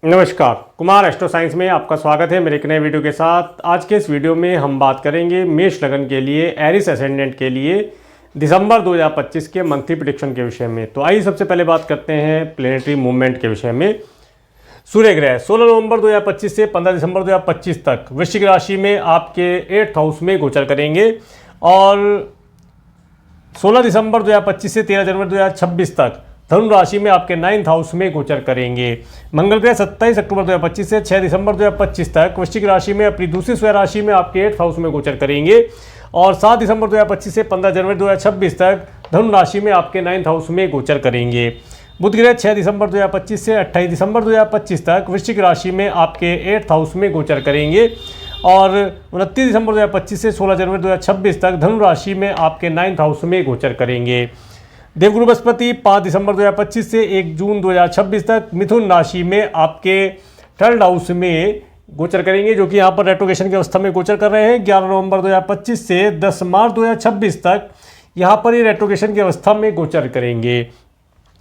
नमस्कार, Kumar astro science में आपका स्वागत है मेरे एक नए वीडियो के साथ। आज के इस वीडियो में हम बात करेंगे मेष लगन के लिए, एरिस असेंडेंट के लिए दिसंबर 2025 के मंथली प्रेडिक्शन के विषय में। तो आइए सबसे पहले बात करते हैं प्लेनेटरी मूवमेंट के विषय में। सूर्य ग्रह 16 नवंबर 2025 से 15 दिसंबर 2025 तक वृश्चिक राशि में आपके 8th हाउस में गोचर करेंगे और 16 दिसंबर 2025 से 13 जनवरी 2026 तक धनु राशि में आपके 9th हाउस में गोचर करेंगे। मंगल ग्रह 27 अक्टूबर 2025 से 6 दिसंबर 2025 तक वृश्चिक राशि में अपनी दूसरी स्वयं राशि में आपके 8th हाउस में गोचर करेंगे और 7 दिसंबर 2025 से 15 जनवरी 2026 तक धनु राशि में आपके 9th हाउस में गोचर करेंगे। बुध ग्रह 6 दिसंबर 2025 से 28 दिसंबर 2025 तक वृश्चिक राशि में आपके 8th हाउस में गोचर करेंगे और 29 दिसंबर 2025 से 16 जनवरी 2026 तक धनु राशि में आपके 9th हाउस में गोचर करेंगे। देवगुरु बृहस्पति 5 दिसंबर 2025 से 1 जून 2026 तक मिथुन राशि में आपके 3rd हाउस में गोचर करेंगे, जो कि यहाँ पर रेट्रोगेशन की अवस्था में गोचर कर रहे हैं। 11 नवंबर 2025 से 10 मार्च 2026 तक यहाँ पर ये रेट्रोगेशन की अवस्था में गोचर करेंगे।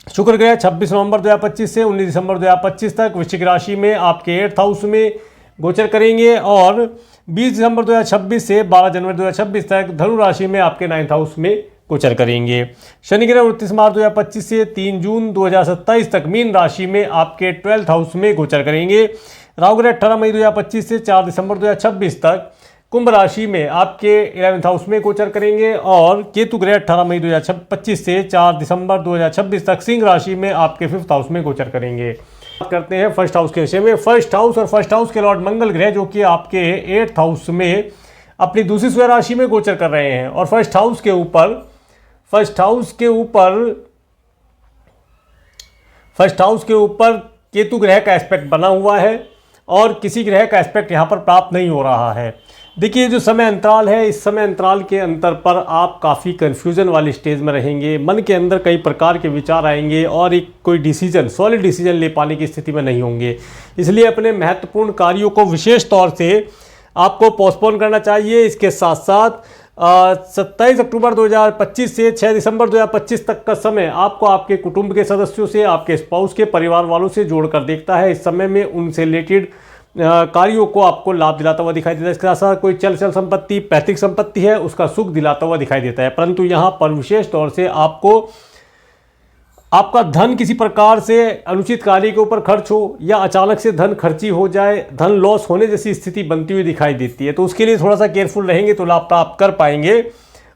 शुक्र ग्रह 26 नवंबर 2025 से 19 दिसंबर 2025 तक वृश्चिक राशि में आपके 8th हाउस में गोचर करेंगे और 20 दिसंबर 2026 से 12 जनवरी 2026 तक धनु राशि में आपके 9th हाउस में गोचर करेंगे। शनि ग्रह 29 मार्च 2025 से 3 जून 2027 तक मीन राशि में आपके 12th हाउस में गोचर करेंगे। राहु ग्रह 18 मई 2025 से 4 दिसंबर 2026 तक कुंभ राशि में आपके 11th हाउस में गोचर करेंगे और केतु ग्रह 18 मई 2025 से 4 दिसंबर 2026 तक सिंह राशि में आपके 5th हाउस में गोचर करेंगे। बात करते हैं फर्स्ट हाउस के विषय में। फर्स्ट हाउस और फर्स्ट हाउस के लॉर्ड मंगल ग्रह, जो कि आपके 8th हाउस में अपनी दूसरी स्वयं राशि में गोचर कर रहे हैं और फर्स्ट हाउस के ऊपर केतु ग्रह का एस्पेक्ट बना हुआ है और किसी ग्रह का एस्पेक्ट यहाँ पर प्राप्त नहीं हो रहा है। देखिए, जो समय अंतराल है, इस समय अंतराल के अंतर पर आप काफ़ी कन्फ्यूजन वाली स्टेज में रहेंगे। मन के अंदर कई प्रकार के विचार आएंगे और एक कोई सॉलिड डिसीजन ले पाने की स्थिति में नहीं होंगे। इसलिए अपने महत्वपूर्ण कार्यों को विशेष तौर से आपको पोस्टपोन करना चाहिए। इसके साथ साथ 27 अक्टूबर 2025 से 6 दिसंबर 2025 तक का समय आपको आपके कुटुंब के सदस्यों से, आपके स्पाउस के परिवार वालों से जोड़कर देखता है। इस समय में उनसे रिलेटेड कार्यों को आपको लाभ दिलाता हुआ दिखाई देता है। इसके साथ साथ कोई चल संपत्ति, पैतृक संपत्ति है, उसका सुख दिलाता हुआ दिखाई देता है। परंतु यहाँ पर विशेष तौर से आपका धन किसी प्रकार से अनुचित कार्य के ऊपर खर्च हो या अचानक से धन खर्ची हो जाए, धन लॉस होने जैसी स्थिति बनती हुई दिखाई देती है। तो उसके लिए थोड़ा सा केयरफुल रहेंगे तो लाभ प्राप्त कर पाएंगे।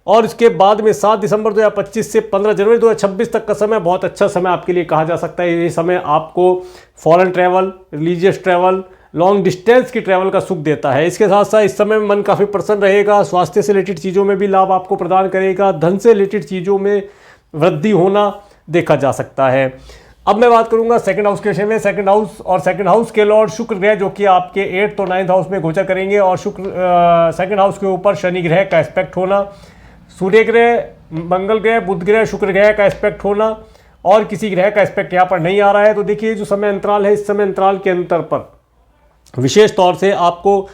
और इसके बाद में 7 दिसंबर 2025 से 15 जनवरी 2026 तक का समय बहुत अच्छा समय आपके लिए कहा जा सकता है। ये समय आपको foreign travel, religious travel, long distance की ट्रैवल का सुख देता है। इसके साथ साथ इस समय में मन काफ़ी प्रसन्न रहेगा। स्वास्थ्य से रिलेटेड चीज़ों में भी लाभ आपको प्रदान करेगा। धन से रिलेटेड चीज़ों में वृद्धि होना देखा जा सकता है। अब मैं बात करूंगा सेकंड हाउस के विषय में। सेकंड हाउस के लॉर्ड शुक्र ग्रह, जो कि आपके 8th और 9th हाउस में गोचर करेंगे और सेकंड हाउस के ऊपर शनि ग्रह का एस्पेक्ट होना, सूर्य ग्रह, मंगल ग्रह, बुध ग्रह, शुक्र ग्रह का एस्पेक्ट होना और किसी ग्रह का एस्पेक्ट यहाँ पर नहीं आ रहा है। तो देखिए, जो समय अंतराल है, इस समय अंतराल के अंतर पर विशेष तौर से आपको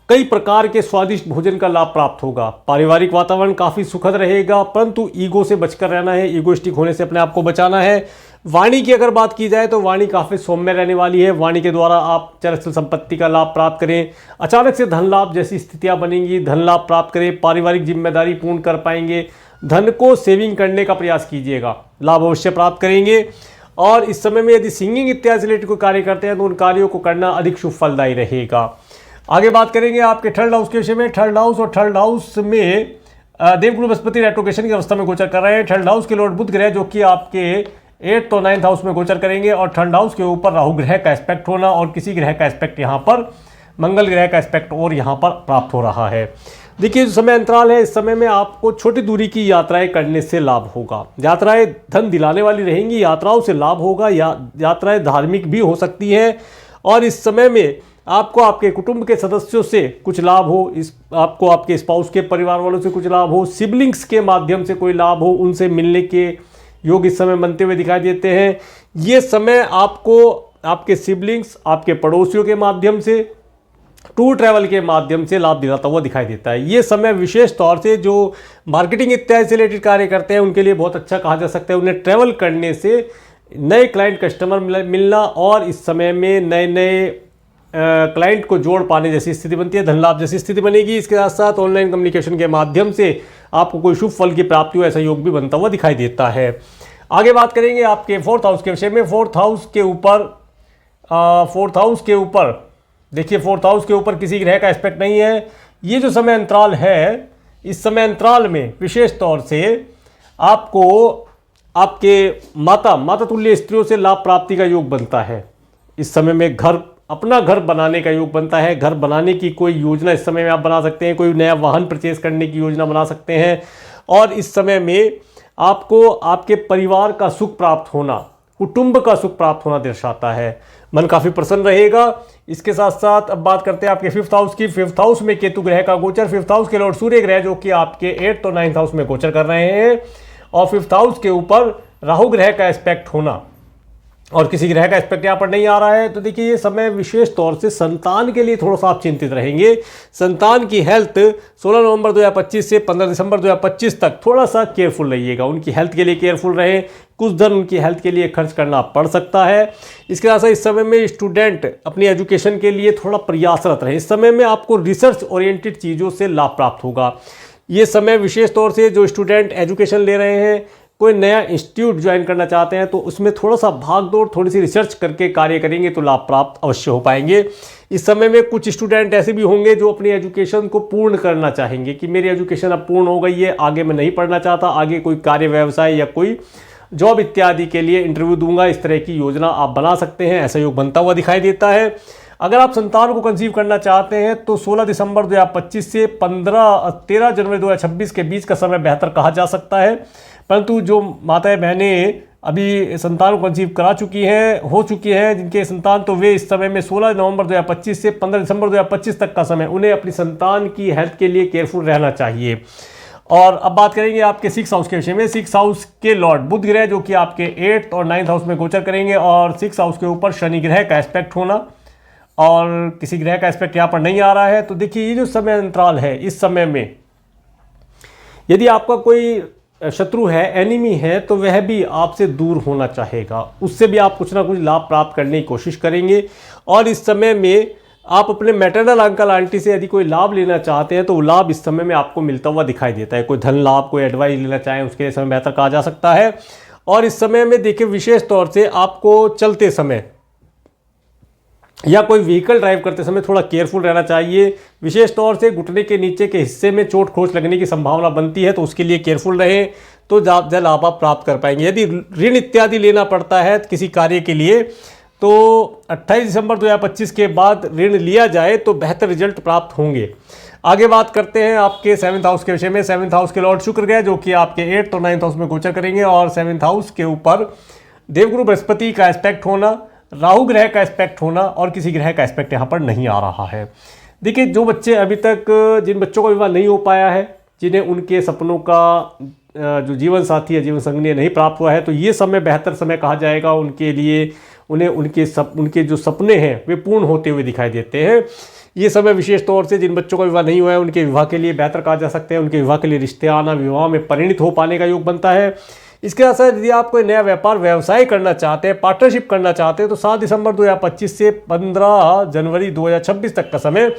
कई प्रकार के स्वादिष्ट भोजन का लाभ प्राप्त होगा। पारिवारिक वातावरण काफ़ी सुखद रहेगा, परंतु ईगो से बचकर रहना है, ईगोइस्टिक होने से अपने आप को बचाना है। वाणी की अगर बात की जाए तो वाणी काफ़ी सौम्य रहने वाली है। वाणी के द्वारा आप चरस्थल संपत्ति का लाभ प्राप्त करें, अचानक से धन लाभ जैसी स्थितियां बनेंगी, धन लाभ प्राप्त करें, पारिवारिक जिम्मेदारी पूर्ण कर पाएंगे, धन को सेविंग करने का प्रयास कीजिएगा, लाभ अवश्य प्राप्त करेंगे। और इस समय में यदि सिंगिंग इत्यादि से रिलेटेड कोई कार्य करते हैं तो उन कार्यों को करना अधिक शुभ फलदायी रहेगा। आगे बात करेंगे आपके 3rd हाउस के विषय में। 3rd हाउस में देवगुरु बृहस्पति रेट्रोगेशन की अवस्था में गोचर कर रहे हैं। 3rd हाउस के लॉर्ड बुध ग्रह, जो कि आपके 8th और 9th हाउस में गोचर करेंगे और 3rd हाउस के ऊपर राहु ग्रह का एस्पेक्ट होना और किसी ग्रह का एस्पेक्ट यहाँ पर मंगल ग्रह का एस्पेक्ट और यहाँ पर प्राप्त हो रहा है। देखिए, जो समय अंतराल है, इस समय में आपको छोटी दूरी की यात्राएं करने से लाभ होगा। यात्राएं धन दिलाने वाली रहेंगी, यात्राओं से लाभ होगा। यात्राएं धार्मिक भी हो सकती हैं और इस समय में आपको आपके कुटुंब के सदस्यों से कुछ लाभ हो, आपको आपके स्पाउस के परिवार वालों से कुछ लाभ हो, सिबलिंग्स के माध्यम से कोई लाभ हो, उनसे मिलने के योग इस समय बनते हुए दिखाई देते हैं। ये समय आपको आपके सिबलिंग्स, आपके पड़ोसियों के माध्यम से, टूर ट्रैवल के माध्यम से लाभ दिलाता हुआ दिखाई देता है। ये समय विशेष तौर से जो मार्केटिंग इत्यादि से रिलेटेड कार्य करते हैं उनके लिए बहुत अच्छा कहा जा सकता है। उन्हें ट्रैवल करने से नए क्लाइंट कस्टमर मिलना और इस समय में नए नए क्लाइंट को जोड़ पाने जैसी स्थिति बनती है, धन लाभ जैसी स्थिति बनेगी। इसके साथ साथ ऑनलाइन कम्युनिकेशन के माध्यम से आपको कोई शुभ फल की प्राप्ति हो ऐसा योग भी बनता हुआ दिखाई देता है। आगे बात करेंगे आपके फोर्थ हाउस के विषय में। फोर्थ हाउस के ऊपर देखिए, फोर्थ हाउस के ऊपर किसी ग्रह का एस्पेक्ट नहीं है। ये जो समय अंतराल है, इस समय अंतराल में विशेष तौर से आपको आपके माता तुल्य स्त्रियों से लाभ प्राप्ति का योग बनता है। इस समय में अपना घर बनाने का योग बनता है। घर बनाने की कोई योजना इस समय में आप बना सकते हैं, कोई नया वाहन परचेज करने की योजना बना सकते हैं। और इस समय में आपको आपके परिवार का सुख प्राप्त होना, कुटुंब का सुख प्राप्त होना दर्शाता है। मन काफ़ी प्रसन्न रहेगा। इसके साथ साथ अब बात करते हैं आपके फिफ्थ हाउस की। फिफ्थ हाउस में केतु ग्रह का गोचर, फिफ्थ हाउस के लॉर्ड सूर्य ग्रह जो कि आपके 8th और 9th हाउस में गोचर कर रहे हैं, और फिफ्थ हाउस के ऊपर राहु ग्रह का एस्पेक्ट होना और किसी ग्रह का एस्पेक्ट यहाँ पर नहीं आ रहा है। तो देखिए, ये समय विशेष तौर से संतान के लिए थोड़ा सा आप चिंतित रहेंगे। संतान की हेल्थ 16 नवंबर 2025 से 15 दिसंबर 2025 तक थोड़ा सा केयरफुल रहिएगा। उनकी हेल्थ के लिए केयरफुल रहें। कुछ धन उनकी हेल्थ के लिए खर्च करना पड़ सकता है। इसके साथ इस समय में स्टूडेंट अपनी एजुकेशन के लिए थोड़ा प्रयासरत रहे। इस समय में आपको रिसर्च ओरिएंटेड चीज़ों से लाभ प्राप्त होगा। ये समय विशेष तौर से जो स्टूडेंट एजुकेशन ले रहे हैं, कोई नया इंस्टीट्यूट ज्वाइन करना चाहते हैं, तो उसमें थोड़ा सा भाग दौड़, थोड़ी सी रिसर्च करके कार्य करेंगे तो लाभ प्राप्त अवश्य हो पाएंगे। इस समय में कुछ स्टूडेंट ऐसे भी होंगे जो अपनी एजुकेशन को पूर्ण करना चाहेंगे कि मेरी एजुकेशन अब पूर्ण हो गई है, आगे मैं नहीं पढ़ना चाहता, आगे कोई कार्य व्यवसाय या कोई जॉब इत्यादि के लिए इंटरव्यू दूंगा, इस तरह की योजना आप बना सकते हैं। ऐसा योग बनता हुआ दिखाई देता है। अगर आप संतान को कंसीव करना चाहते हैं तो 16 दिसंबर 2025 से 13 जनवरी 2026 के बीच का समय बेहतर कहा जा सकता है। परंतु जो माताएं बहनें अभी संतान को कंसीव हो चुकी हैं जिनके संतान, तो वे इस समय में 16 नवंबर 2025 से 15 दिसंबर 2025 तक का समय उन्हें अपनी संतान की हेल्थ के लिए केयरफुल रहना चाहिए। और अब बात करेंगे आपके 6th हाउस के विषय में। 6th हाउस के लॉर्ड बुध ग्रह जो कि आपके 8th और 9th हाउस में गोचर करेंगे, और 6th हाउस के ऊपर शनि ग्रह का एस्पेक्ट होना और किसी ग्रह का एस्पेक्ट यहाँ पर नहीं आ रहा है। तो देखिए, ये जो समय अंतराल है, इस समय में यदि आपका कोई शत्रु है, एनिमी है, तो वह भी आपसे दूर होना चाहेगा। उससे भी आप कुछ ना कुछ लाभ प्राप्त करने की कोशिश करेंगे। और इस समय में आप अपने मैटरनल अंकल आंटी से यदि कोई लाभ लेना चाहते हैं तो वो लाभ इस समय में आपको मिलता हुआ दिखाई देता है। कोई धन लाभ, कोई एडवाइस लेना चाहें, उसके लिए समय बेहतर कहा जा सकता है। और इस समय में देखिए, विशेष तौर से आपको चलते समय या कोई व्हीकल ड्राइव करते समय थोड़ा केयरफुल रहना चाहिए। विशेष तौर से घुटने के नीचे के हिस्से में चोट खरोंच लगने की संभावना बनती है, तो उसके लिए केयरफुल रहें, तो ज़्यादा लाभ आप प्राप्त कर पाएंगे। यदि ऋण इत्यादि लेना पड़ता है किसी कार्य के लिए, तो 28 दिसंबर 2025 के बाद ऋण लिया जाए तो बेहतर रिजल्ट प्राप्त होंगे। आगे बात करते हैं आपके 7th हाउस के विषय में। 7th हाउस के लॉर्ड शुक्र ग्रह जो कि आपके 8th और 9th हाउस में गोचर करेंगे, और 7th हाउस के ऊपर देवगुरु बृहस्पति का एस्पेक्ट होना, राहु ग्रह का एस्पेक्ट होना और किसी ग्रह का एस्पेक्ट यहाँ पर नहीं आ रहा है। देखिए, जो बच्चे अभी तक, जिन बच्चों का विवाह नहीं हो पाया है, जिन्हें उनके सपनों का जो जीवन साथी या जीवन संगनी नहीं प्राप्त हुआ है, तो ये समय बेहतर समय कहा जाएगा उनके लिए। उन्हें उनके जो सपने हैं वे पूर्ण होते हुए दिखाई देते हैं। ये समय विशेष तौर से जिन बच्चों का विवाह नहीं हुआ है उनके विवाह के लिए बेहतर कहा जा सकता है। उनके विवाह के लिए रिश्ते आना, विवाह में परिणित हो पाने का योग बनता है। इसके साथ यदि आप कोई नया व्यापार व्यवसाय करना चाहते हैं, पार्टनरशिप करना चाहते हैं, तो 7 दिसंबर 2025 से 15 जनवरी 2026 तक का समय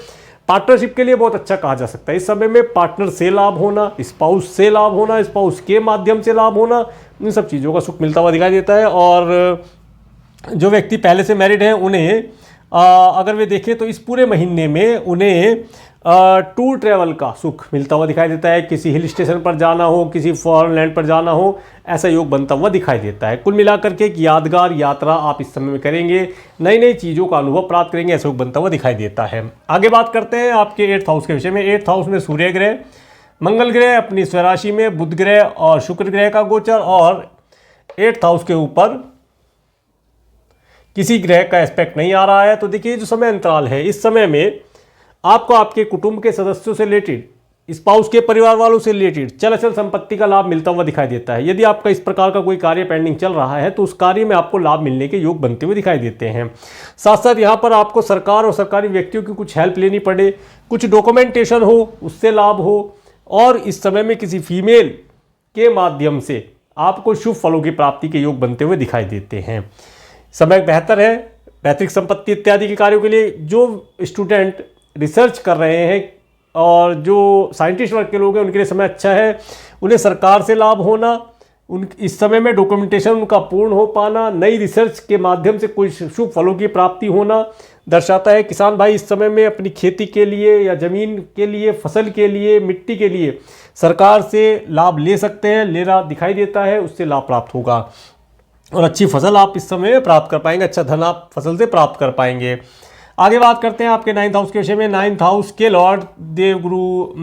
पार्टनरशिप के लिए बहुत अच्छा कहा जा सकता है। इस समय में पार्टनर से लाभ होना, स्पाउस से लाभ होना, स्पाउस के माध्यम से लाभ होना, इन सब चीज़ों का सुख मिलता हुआ दिखाई देता है। और जो व्यक्ति पहले से मैरिड हैं उन्हें अगर वे देखें तो इस पूरे महीने में उन्हें टूर ट्रैवल का सुख मिलता हुआ दिखाई देता है। किसी हिल स्टेशन पर जाना हो, किसी फॉरेन लैंड पर जाना हो, ऐसा योग बनता हुआ दिखाई देता है। कुल मिलाकर के एक यादगार यात्रा आप इस समय में करेंगे, नई नई चीज़ों का अनुभव प्राप्त करेंगे, ऐसा योग बनता हुआ दिखाई देता है। आगे बात करते हैं आपके 8th हाउस के विषय में। 8th हाउस में सूर्य ग्रह, मंगल ग्रह अपनी स्वराशि में, बुध ग्रह और शुक्र ग्रह का गोचर, और 8th हाउस के ऊपर किसी ग्रह का एस्पेक्ट नहीं आ रहा है। तो देखिए, जो समय अंतराल है, इस समय में आपको आपके कुटुंब के सदस्यों से रिलेटेड, स्पाउस के परिवार वालों से रिलेटेड चल अचल संपत्ति का लाभ मिलता हुआ दिखाई देता है। यदि आपका इस प्रकार का कोई कार्य पेंडिंग चल रहा है तो उस कार्य में आपको लाभ मिलने के योग बनते हुए दिखाई देते हैं। साथ साथ यहाँ पर आपको सरकार और सरकारी व्यक्तियों की कुछ हेल्प लेनी पड़े, कुछ डॉक्यूमेंटेशन हो, उससे लाभ हो, और इस समय में किसी फीमेल के माध्यम से आपको शुभ फलों की प्राप्ति के योग बनते हुए दिखाई देते हैं। समय बेहतर है पैतृक संपत्ति इत्यादि के कार्यों के लिए। जो स्टूडेंट रिसर्च कर रहे हैं और जो साइंटिस्ट वर्ग के लोग हैं उनके लिए समय अच्छा है। उन्हें सरकार से लाभ होना, इस समय में डॉक्यूमेंटेशन उनका पूर्ण हो पाना, नई रिसर्च के माध्यम से कोई शुभ फलों की प्राप्ति होना दर्शाता है। किसान भाई इस समय में अपनी खेती के लिए या ज़मीन के लिए, फसल के लिए, मिट्टी के लिए सरकार से लाभ ले सकते हैं, लेना दिखाई देता है, उससे लाभ प्राप्त होगा और अच्छी फसल आप इस समय में प्राप्त कर पाएंगे, अच्छा धन आप फसल से प्राप्त कर पाएंगे। आगे बात करते हैं आपके 9th हाउस के विषय में। 9th हाउस के लॉर्ड देवगुरु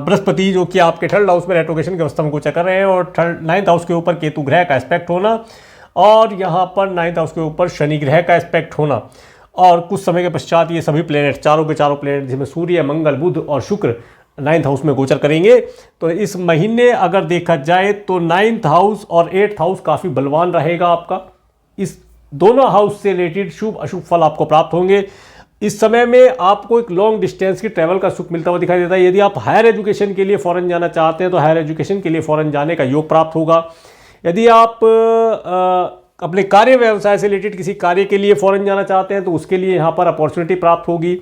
बृहस्पति जो कि आपके 3rd हाउस में रेट्रोगेशन की अवस्था में गोचर कर रहे हैं और 9th हाउस के ऊपर केतु ग्रह का एस्पेक्ट होना और यहाँ पर 9th हाउस के ऊपर शनि ग्रह का एस्पेक्ट होना और कुछ समय के पश्चात ये सभी प्लेनेट, चारों के चारों प्लेनेट जिसमें सूर्य, मंगल, बुध और शुक्र 9th हाउस में गोचर करेंगे। तो इस महीने अगर देखा जाए तो 9th हाउस और 8th हाउस काफ़ी बलवान रहेगा आपका। इस दोनों हाउस से रिलेटेड शुभ अशुभ फल आपको प्राप्त होंगे। इस समय में आपको एक लॉन्ग डिस्टेंस की ट्रैवल का सुख मिलता हुआ दिखाई देता है। यदि आप हायर एजुकेशन के लिए फॉरेन जाना चाहते हैं तो हायर एजुकेशन के लिए फॉरेन जाने का योग प्राप्त होगा। यदि आप अपने कार्य व्यवसाय से रिलेटेड किसी कार्य के लिए फॉरेन जाना चाहते हैं तो उसके लिए यहाँ पर अपॉर्चुनिटी प्राप्त होगी।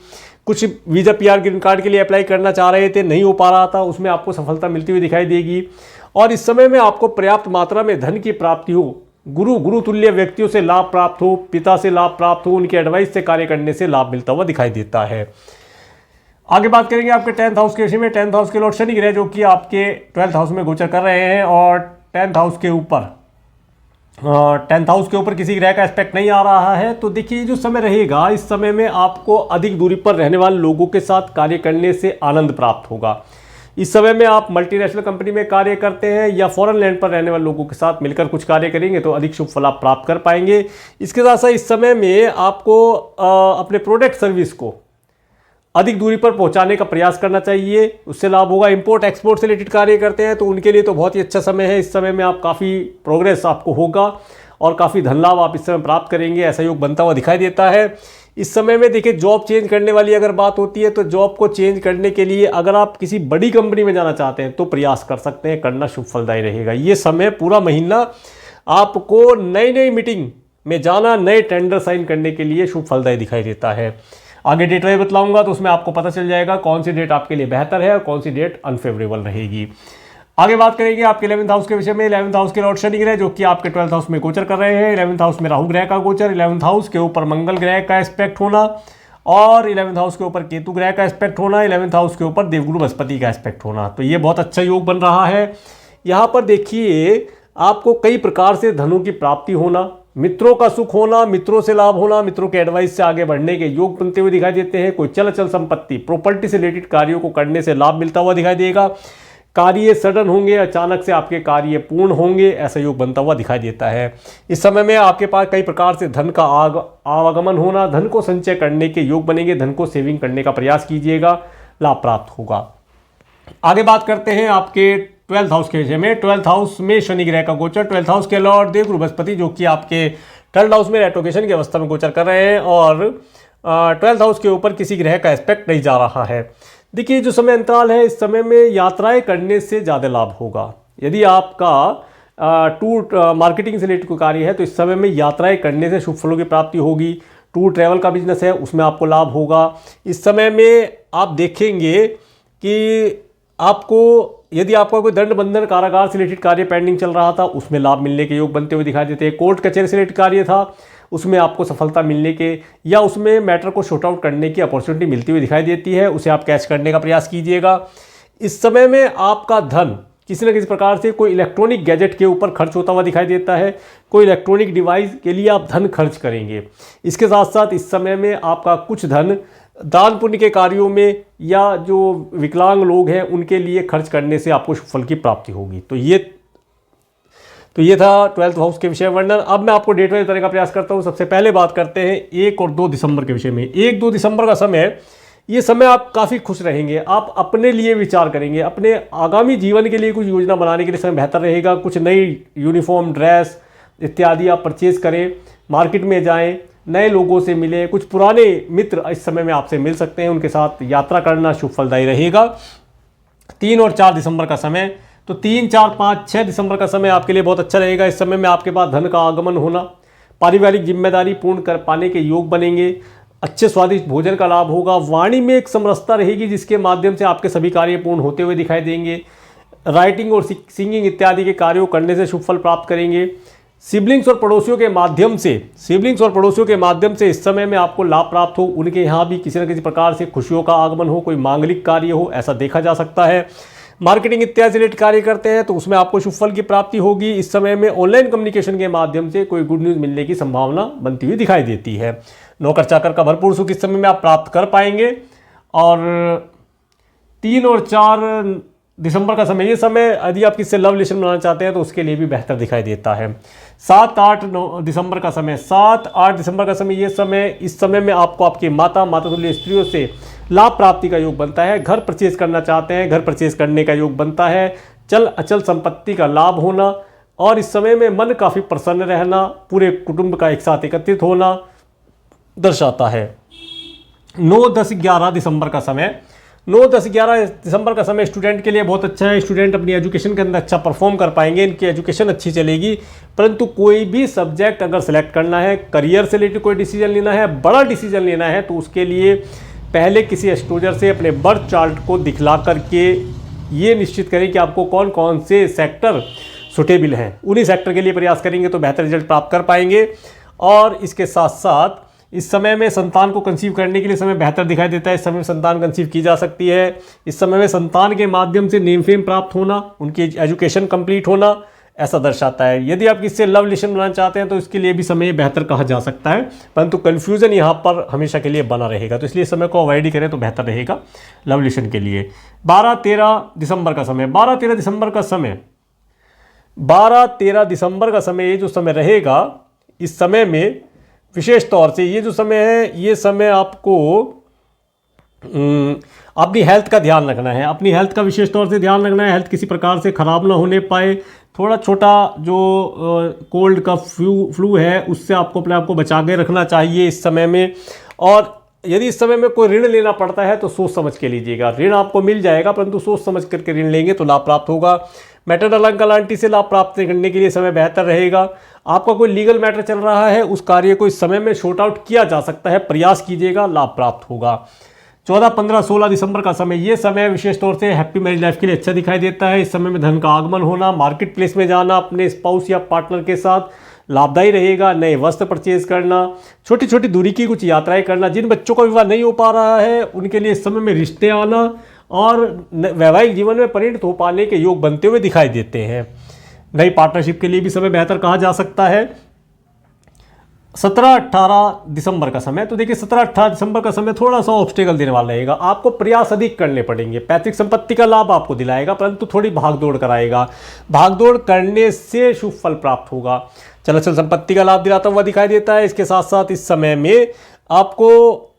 कुछ वीज़ा, PR, ग्रीन कार्ड के लिए अप्लाई करना चाह रहे थे, नहीं हो पा रहा था, उसमें आपको सफलता मिलती हुई दिखाई देगी और इस समय में आपको पर्याप्त मात्रा में धन की प्राप्ति हो, गुरु तुल्य व्यक्तियों से लाभ प्राप्त हो, पिता से लाभ प्राप्त हो, उनकी एडवाइस से कार्य करने से लाभ मिलता हुआ दिखाई देता है। आगे बात करेंगे आपके 10th हाउस के विषय में। 10th हाउस के लॉर्ड शनि ग्रह जो कि आपके 12th हाउस में गोचर कर रहे हैं और 10th हाउस के ऊपर किसी ग्रह का एस्पेक्ट नहीं आ रहा है। तो देखिए जो समय रहेगा, इस समय में आपको अधिक दूरी पर रहने वाले लोगों के साथ कार्य करने से आनंद प्राप्त होगा। इस समय में आप मल्टीनेशनल कंपनी में कार्य करते हैं या फॉरेन लैंड पर रहने वाले लोगों के साथ मिलकर कुछ कार्य करेंगे तो अधिक शुभ फल आप प्राप्त कर पाएंगे। इसके साथ साथ इस समय में आपको अपने प्रोडक्ट सर्विस को अधिक दूरी पर पहुंचाने का प्रयास करना चाहिए, उससे लाभ होगा। इंपोर्ट एक्सपोर्ट से रिलेटेड कार्य करते हैं तो उनके लिए तो बहुत ही अच्छा समय है। इस समय में आप काफ़ी प्रोग्रेस आपको होगा और काफ़ी धन लाभ आप इस समय प्राप्त करेंगे, ऐसा योग बनता हुआ दिखाई देता है। इस समय में देखिए जॉब चेंज करने वाली अगर बात होती है तो जॉब को चेंज करने के लिए अगर आप किसी बड़ी कंपनी में जाना चाहते हैं तो प्रयास कर सकते हैं, करना शुभ फलदायी रहेगा। ये समय पूरा महीना आपको नई मीटिंग में जाना, नए टेंडर साइन करने के लिए शुभ फलदायी दिखाई देता है। आगे डेट वाइज बतलाऊंगा तो उसमें आपको पता चल जाएगा कौन सी डेट आपके लिए बेहतर है और कौन सी डेट अनफेवरेबल रहेगी। आगे बात करेंगे आपके 11th हाउस के विषय में। 11th हाउस के लॉर्ड शनि ग्रह जो कि आपके 12th हाउस में गोचर कर रहे हैं। 11th हाउस में राहु ग्रह का गोचर, 11th हाउस के ऊपर मंगल ग्रह का एस्पेक्ट होना और 11th हाउस के ऊपर केतु ग्रह का एस्पेक्ट होना, 11th हाउस के ऊपर देवगुरु बृहस्पति का एस्पेक्ट होना। तो ये बहुत अच्छा योग बन रहा है। यहाँ पर देखिए आपको कई प्रकार से धनों की प्राप्ति होना, मित्रों का सुख होना, मित्रों से लाभ होना, मित्रों के एडवाइस से आगे बढ़ने के योग बनते हुए दिखाई देते हैं। कोई चल संपत्ति, प्रॉपर्टी से रिलेटेड कार्यों को करने से लाभ मिलता हुआ दिखाई देगा। कार्य सडन होंगे, अचानक से आपके कार्य पूर्ण होंगे, ऐसा योग बनता हुआ दिखाई देता है। इस समय में आपके पास कई प्रकार से धन का आवागमन होना, धन को संचय करने के योग बनेंगे, धन को सेविंग करने का प्रयास कीजिएगा, लाभ प्राप्त होगा। आगे बात करते हैं आपके 12th हाउस के विषय में। 12th हाउस में शनि ग्रह का गोचर, 12th हाउस के लॉर्ड देवगुरु बृहस्पति जो कि आपके 3rd हाउस में रेट्रोगेशन की अवस्था में गोचर कर रहे हैं और 12th हाउस के ऊपर किसी ग्रह का एस्पेक्ट नहीं जा रहा है। देखिए जो समय अंतराल है, इस समय में यात्राएं करने से ज़्यादा लाभ होगा। यदि आपका टूर मार्केटिंग से रिलेटेड कोई कार्य है तो इस समय में यात्राएं करने से शुभ फलों की प्राप्ति होगी। टूर ट्रैवल का बिजनेस है उसमें आपको लाभ होगा। इस समय में आप देखेंगे कि आपको यदि आपका कोई दंड बंधन कारागार से रिलेटेड कार्य पेंडिंग चल रहा था उसमें लाभ मिलने के योग बनते हुए दिखाई देते हैं। कोर्ट कचहरी से रिलेटेड कार्य था उसमें आपको सफलता मिलने के या उसमें मैटर को शॉर्ट आउट करने की अपॉर्चुनिटी मिलती हुई दिखाई देती है, उसे आप कैच करने का प्रयास कीजिएगा। इस समय में आपका धन किसी न किसी प्रकार से कोई इलेक्ट्रॉनिक गैजेट के ऊपर खर्च होता हुआ दिखाई देता है, कोई इलेक्ट्रॉनिक डिवाइस के लिए आप धन खर्च करेंगे। इसके साथ साथ इस समय में आपका कुछ धन दान पुण्य के कार्यों में या जो विकलांग लोग हैं उनके लिए खर्च करने से आपको फल की प्राप्ति होगी। तो ये था 12th हाउस के विषय वर्णन। अब मैं आपको डेट वाइज बताने का प्रयास करता हूँ। सबसे पहले बात करते हैं 1 और 2 दिसंबर के विषय में। 1-2 दिसंबर का समय, ये समय आप काफ़ी खुश रहेंगे, आप अपने लिए विचार करेंगे, अपने आगामी जीवन के लिए कुछ योजना बनाने के लिए समय बेहतर रहेगा। कुछ नई यूनिफॉर्म, ड्रेस इत्यादि आप परचेज करें, मार्केट में जाएं, नए लोगों से मिलें। कुछ पुराने मित्र इस समय में आपसे मिल सकते हैं, उनके साथ यात्रा करना शुभ फलदायी रहेगा। 3 और 4 दिसंबर का समय, तो 3, 4, 5, 6 दिसंबर का समय आपके लिए बहुत अच्छा रहेगा। इस समय में आपके पास धन का आगमन होना, पारिवारिक जिम्मेदारी पूर्ण कर पाने के योग बनेंगे, अच्छे स्वादिष्ट भोजन का लाभ होगा, वाणी में एक समरसता रहेगी जिसके माध्यम से आपके सभी कार्य पूर्ण होते हुए दिखाई देंगे। राइटिंग और सिंगिंग इत्यादि के कार्यों करने से शुभ फल प्राप्त करेंगे। सिबलिंग्स और पड़ोसियों के माध्यम से इस समय में आपको लाभ प्राप्त हो, उनके यहाँ भी किसी न किसी प्रकार से खुशियों का आगमन हो, कोई मांगलिक कार्य हो, ऐसा देखा जा सकता है। मार्केटिंग इत्यादि से रिलेटेड कार्य करते हैं तो उसमें आपको शुभ फल की प्राप्ति होगी। इस समय में ऑनलाइन कम्युनिकेशन के माध्यम से कोई गुड न्यूज़ मिलने की संभावना बनती हुई दिखाई देती है। नौकर चाकर का भरपूर सुख इस समय में आप प्राप्त कर पाएंगे। और 3 और 4 दिसंबर का समय, ये समय यदि आप किससे लव रिलेशन बनाना चाहते हैं तो उसके लिए भी बेहतर दिखाई देता है। 7, 8 दिसंबर का समय, 7, 8 दिसंबर का समय, ये समय, इस समय में आपको आपकी माता तुल्य स्त्रियों से लाभ प्राप्ति का योग बनता है। घर परचेज करना चाहते हैं, घर परचेज करने का योग बनता है। चल अचल संपत्ति का लाभ होना, और इस समय में मन काफ़ी प्रसन्न रहना, पूरे कुटुंब का एक साथ एकत्रित होना दर्शाता है। 9, 10, 11 दिसंबर का समय, 9, 10, 11 दिसंबर का समय स्टूडेंट के लिए बहुत अच्छा है। स्टूडेंट अपनी एजुकेशन के अंदर अच्छा परफॉर्म कर पाएंगे, इनकी एजुकेशन अच्छी चलेगी। परंतु कोई भी सब्जेक्ट अगर सेलेक्ट करना है, करियर से रिलेटेड कोई डिसीजन लेना है, बड़ा डिसीजन लेना है, तो उसके लिए पहले किसी एस्ट्रोलॉजर से अपने बर्थ चार्ट को दिखला करके ये निश्चित करें कि आपको कौन कौन से सेक्टर सुटेबल हैं। उन्हीं सेक्टर के लिए प्रयास करेंगे तो बेहतर रिजल्ट प्राप्त कर पाएंगे। और इसके साथ साथ इस समय में संतान को कंसीव करने के लिए समय बेहतर दिखाई देता है। इस समय में संतान कंसीव की जा सकती है। इस समय में संतान के माध्यम से नेम फेम प्राप्त होना, उनकी एजुकेशन कंप्लीट होना, ऐसा दर्शाता है। यदि आप किससे लव रिलेशन बनाना चाहते हैं तो इसके लिए भी समय बेहतर कहा जा सकता है, परंतु कन्फ्यूज़न यहाँ पर हमेशा के लिए बना रहेगा, तो इसलिए समय को अवॉइड ही करें तो बेहतर रहेगा लव रिलेशन के लिए। 12, 13 दिसंबर का समय, 12, 13 दिसंबर का समय, 12, 13 दिसंबर का समय, ये जो समय रहेगा, इस समय में विशेष तौर से ये जो समय है, ये समय आपको अपनी हेल्थ का ध्यान रखना है। अपनी हेल्थ का विशेष तौर से ध्यान रखना है। हेल्थ किसी प्रकार से ख़राब ना होने पाए। थोड़ा छोटा जो कोल्ड का फ्लू है उससे आपको अपने आप को बचा के रखना चाहिए इस समय में। और यदि इस समय में कोई ऋण लेना पड़ता है तो सोच समझ के लीजिएगा। ऋण आपको मिल जाएगा, परंतु सोच समझ करके ऋण लेंगे तो लाभ प्राप्त होगा। मैटरनल अंकल आंटी से लाभ प्राप्त करने के लिए समय बेहतर रहेगा। आपका कोई लीगल मैटर चल रहा है, उस कार्य को इस समय में शॉर्ट आउट किया जा सकता है, प्रयास कीजिएगा, लाभ प्राप्त होगा। 14, 15, 16 दिसंबर का समय, ये समय विशेष तौर से हैप्पी मैरिज लाइफ के लिए अच्छा दिखाई देता है। इस समय में धन का आगमन होना, मार्केट प्लेस में जाना, अपने स्पाउस या पार्टनर के साथ लाभदायी रहेगा। नए वस्त्र परचेज करना, छोटी छोटी दूरी की कुछ यात्राएं करना। जिन बच्चों का विवाह नहीं हो पा रहा है उनके लिए इस समय में रिश्ते आना और वैवाहिक जीवन में परिणत हो पाने के योग बनते हुए दिखाई देते हैं। नई पार्टनरशिप के लिए भी समय बेहतर कहा जा सकता है। 17, 18 दिसंबर का समय, तो देखिए 17, 18 दिसंबर का समय थोड़ा सा ऑब्स्टेकल देने वाला रहेगा। आपको प्रयास अधिक करने पड़ेंगे। पैतृक संपत्ति का लाभ आपको दिलाएगा, परंतु थोड़ी भागदौड़ कराएगा। भागदौड़ करने से शुभ फल प्राप्त होगा। चल अचल संपत्ति का लाभ दिलाता हुआ दिखाई देता है। इसके साथ साथ इस समय में आपको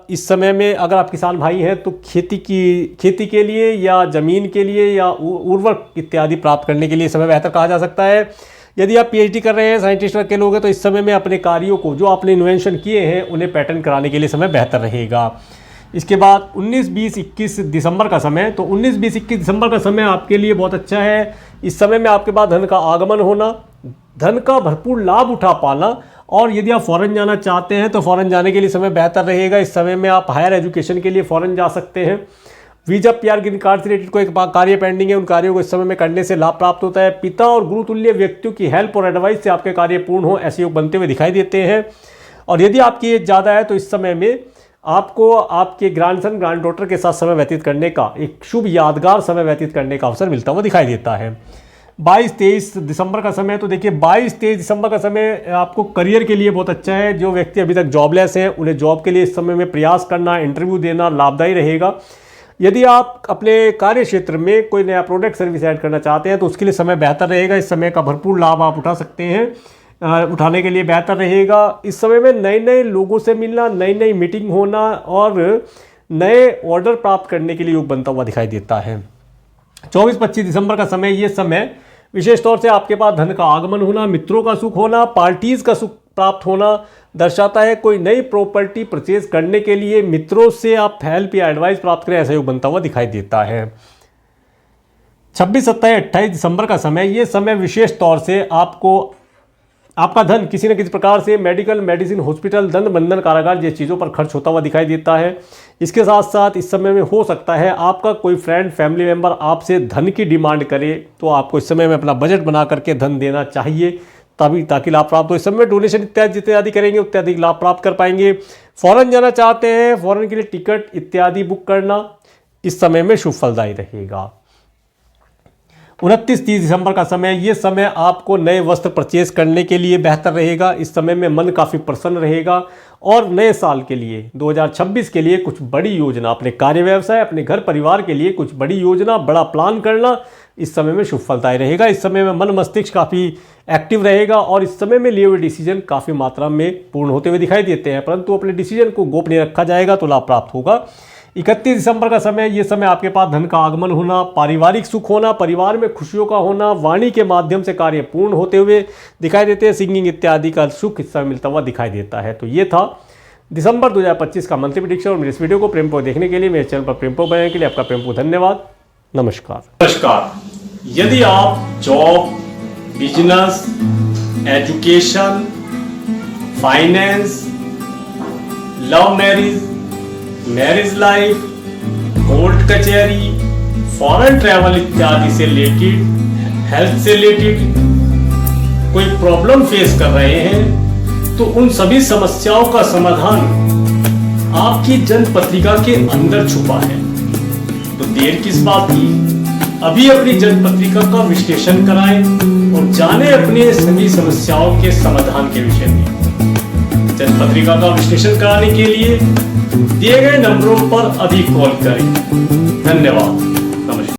इस समय में अगर आप किसान भाई हैं तो खेती के लिए या ज़मीन के लिए या उर्वरक इत्यादि प्राप्त करने के लिए समय बेहतर कहा जा सकता है। यदि आप पीएचडी कर रहे हैं, साइंटिस्ट के लोग हैं, तो इस समय में अपने कार्यों को जो आपने इन्वेंशन किए हैं उन्हें पैटर्न कराने के लिए समय बेहतर रहेगा। इसके बाद 19, 20, 21 दिसंबर का समय, तो 19, 20, 21 दिसंबर का समय आपके लिए बहुत अच्छा है। इस समय में आपके पास धन का आगमन होना, धन का भरपूर लाभ उठा पाना, और यदि आप फॉरेन जाना चाहते हैं तो फॉरेन जाने के लिए समय बेहतर रहेगा। इस समय में आप हायर एजुकेशन के लिए फॉरेन जा सकते हैं। वीजा, पीआर, ग्रीन कार्ड से रिलेटेड कोई कार्य पेंडिंग है, उन कार्यों को इस समय में करने से लाभ प्राप्त होता है। पिता और गुरुतुल्य व्यक्तियों की हेल्प और एडवाइस से आपके कार्य पूर्ण हो, ऐसे योग बनते हुए दिखाई देते हैं। और यदि आपकी एज ज़्यादा है तो इस समय में आपको आपके ग्रैंडसन ग्रैंड डॉटर के साथ समय व्यतीत करने का, एक शुभ यादगार समय व्यतीत करने का अवसर मिलता हुआ दिखाई देता है। 22, 23 दिसंबर का समय, तो देखिए 22, 23 दिसंबर का समय आपको करियर के लिए बहुत अच्छा है। जो व्यक्ति अभी तक जॉबलेस हैं उन्हें जॉब के लिए इस समय में प्रयास करना, इंटरव्यू देना लाभदायी रहेगा। यदि आप अपने कार्य क्षेत्र में कोई नया प्रोडक्ट सर्विस ऐड करना चाहते हैं तो उसके लिए समय बेहतर रहेगा। इस समय का भरपूर लाभ आप उठा सकते हैं, उठाने के लिए बेहतर रहेगा। इस समय में नए नए लोगों से मिलना, नई नई मीटिंग होना और नए ऑर्डर प्राप्त करने के लिए योग बनता हुआ दिखाई देता है। 24, 25 दिसंबर का समय, ये समय विशेष तौर से आपके पास धन का आगमन होना, मित्रों का सुख होना, पार्टीज का सुख प्राप्त होना दर्शाता है। कोई नई प्रॉपर्टी परचेज करने के लिए मित्रों से आप हेल्प या एडवाइस प्राप्त करें, ऐसा योग बनता हुआ दिखाई देता है। 26, 27, 28 दिसंबर का समय, ये समय विशेष तौर से आपका धन किसी न किसी प्रकार से मेडिकल, मेडिसिन, हॉस्पिटल, दंड बंधन, कारागार जैसी चीज़ों पर खर्च होता हुआ दिखाई देता है। इसके साथ साथ इस समय में हो सकता है आपका कोई फ्रेंड, फैमिली मेंबर आपसे धन की डिमांड करे, तो आपको इस समय में अपना बजट बना करके धन देना चाहिए, तभी ताकि लाभ प्राप्त हो। इस समय में डोनेशन इत्यादि करेंगे उतने अधिक लाभ प्राप्त कर पाएंगे। फॉरेन जाना चाहते हैं, फॉरेन के लिए टिकट इत्यादि बुक करना इस समय में शुभ फलदायी रहेगा। 29, 30 दिसंबर का समय, ये समय आपको नए वस्त्र परचेज करने के लिए बेहतर रहेगा। इस समय में मन काफ़ी प्रसन्न रहेगा और नए साल के लिए 2026 के लिए कुछ बड़ी योजना, अपने कार्य व्यवसाय, अपने घर परिवार के लिए कुछ बड़ी योजना, बड़ा प्लान करना इस समय में शुभ फलदायी रहेगा। इस समय में मन मस्तिष्क काफ़ी एक्टिव रहेगा और इस समय में लिए हुए डिसीजन काफ़ी मात्रा में पूर्ण होते हुए दिखाई देते हैं, परंतु अपने डिसीजन को गोपनीय रखा जाएगा तो लाभ प्राप्त होगा। 31 दिसंबर का समय, ये समय आपके पास धन का आगमन होना, पारिवारिक सुख होना, परिवार में खुशियों का होना, वाणी के माध्यम से कार्य पूर्ण होते हुए दिखाई देते हैं, सिंगिंग इत्यादि का सुख इस समय मिलता हुआ दिखाई देता है। तो ये था दिसंबर 2025 का मंथली प्रेडिक्शन। और मेरे इस वीडियो को प्रेमपूर्वक देखने के लिए, मेरे चैनल पर प्रेमपूर्वक बनाने के लिए आपका प्रेमपूर्वक धन्यवाद। नमस्कार। यदि आप job, business, education, finance, love marriage, marriage life, court कचहरी, फॉरेन ट्रैवल इत्यादि से रिलेटेड, हेल्थ से रिलेटेड कोई प्रॉब्लम फेस कर रहे हैं, तो उन सभी समस्याओं का समाधान आपकी जन्म पत्रिका के अंदर छुपा है। तो देर किस बात की, अभी अपनी जन्म पत्रिका का विश्लेषण कराएं और जानें अपनी सभी समस्याओं के समाधान के विषय में। जन्म पत्रिका का विश्लेषण कराने के लिए दिए गए नंबरों पर अभी कॉल करें। धन्यवाद।